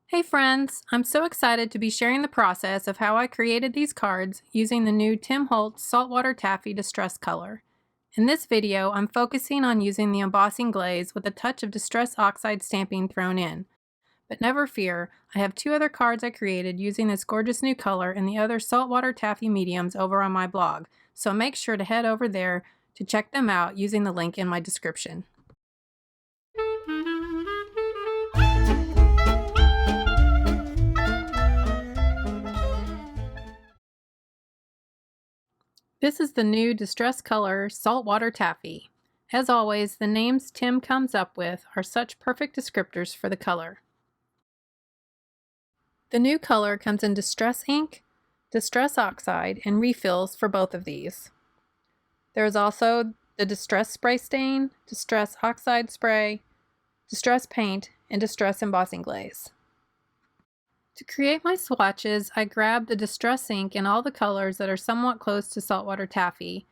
Hey friends, I'm so excited to be sharing the process of how I created these cards using the new Holtz Saltwater Taffy Distress Color. In this video, I'm focusing on using the embossing glaze with a touch of Distress Oxide stamping thrown in. But never fear, I have two other cards I created using this gorgeous new color and the other Saltwater Taffy mediums over on my blog, so make sure to head over there to check them out using the link in my description. This is the new Distress Color Saltwater Taffy. As always, the names Tim comes up with are such perfect descriptors for the color. The new color comes in Distress Ink, Distress Oxide, and refills for both of these. There is also the Distress Spray Stain, Distress Oxide Spray, Distress Paint, and Distress Embossing Glaze. To create my swatches, I grabbed the Distress ink in all the colors that are somewhat close to Saltwater Taffy.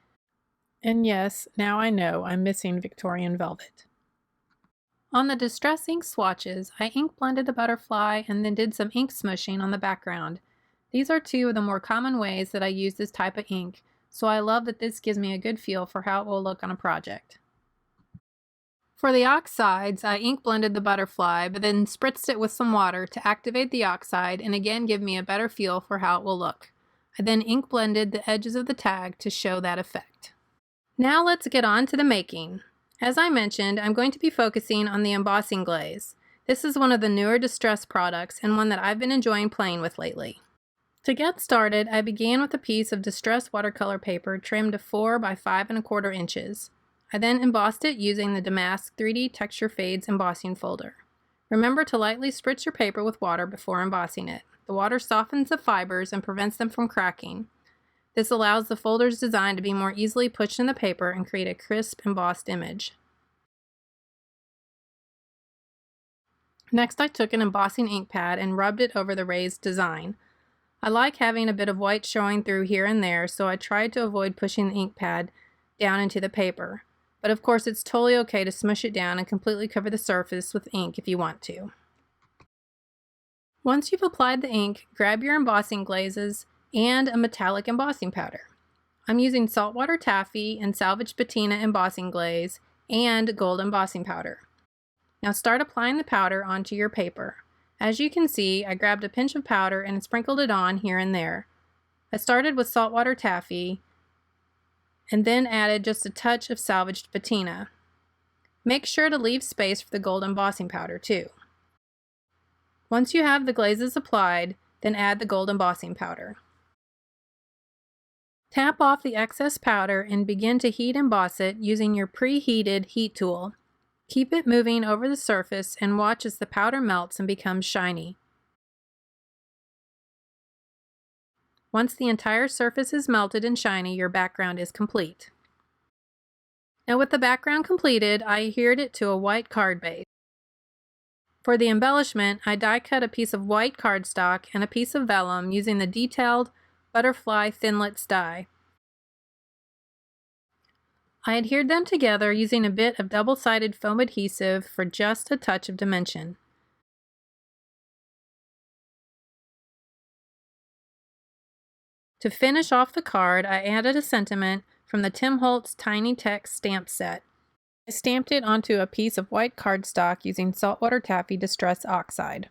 And yes, now I know I'm missing Victorian Velvet. On the Distress ink swatches, I ink blended the butterfly and then did some ink smushing on the background. These are two of the more common ways that I use this type of ink, so I love that this gives me a good feel for how it will look on a project. For the oxides, I ink blended the butterfly, but then spritzed it with some water to activate the oxide and again give me a better feel for how it will look. I then ink blended the edges of the tag to show that effect. Now let's get on to the making. As I mentioned, I'm going to be focusing on the embossing glaze. This is one of the newer Distress products and one that I've been enjoying playing with lately. To get started, I began with a piece of Distress watercolor paper trimmed to 4 by 5 1/4 inches. I then embossed it using the Damask 3D Texture Fades embossing folder. Remember to lightly spritz your paper with water before embossing it. The water softens the fibers and prevents them from cracking. This allows the folder's design to be more easily pushed in the paper and create a crisp embossed image. Next, I took an embossing ink pad and rubbed it over the raised design. I like having a bit of white showing through here and there, so I tried to avoid pushing the ink pad down into the paper. But of course, it's totally okay to smush it down and completely cover the surface with ink if you want to. Once you've applied the ink, grab your embossing glazes and a metallic embossing powder. I'm using Saltwater Taffy and Salvaged Patina embossing glaze and gold embossing powder. Now start applying the powder onto your paper. As you can see, I grabbed a pinch of powder and sprinkled it on here and there. I started with Saltwater Taffy and then added just a touch of Salvaged Patina. Make sure to leave space for the gold embossing powder too. Once you have the glazes applied, then add the gold embossing powder. Tap off the excess powder and begin to heat emboss it using your preheated heat tool. Keep it moving over the surface and watch as the powder melts and becomes shiny. Once the entire surface is melted and shiny, your background is complete. Now with the background completed, I adhered it to a white card base. For the embellishment, I die cut a piece of white cardstock and a piece of vellum using the detailed butterfly Thinlits die. I adhered them together using a bit of double-sided foam adhesive for just a touch of dimension. To finish off the card, I added a sentiment from the Holtz Tiny Text stamp set. I stamped it onto a piece of white cardstock using Saltwater Taffy Distress Oxide.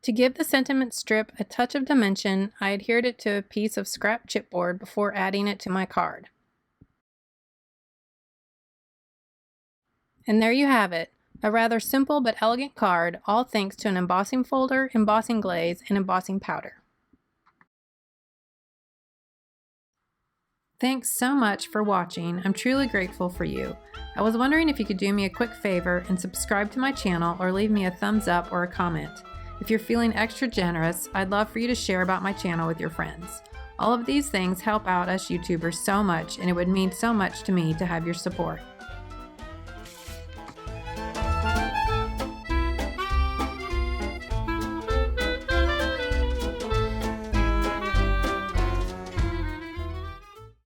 To give the sentiment strip a touch of dimension, I adhered it to a piece of scrap chipboard before adding it to my card. And there you have it, a rather simple but elegant card, all thanks to an embossing folder, embossing glaze, and embossing powder. Thanks so much for watching. I'm truly grateful for you. I was wondering if you could do me a quick favor and subscribe to my channel or leave me a thumbs up or a comment. If you're feeling extra generous, I'd love for you to share about my channel with your friends. All of these things help out us YouTubers so much, and it would mean so much to me to have your support.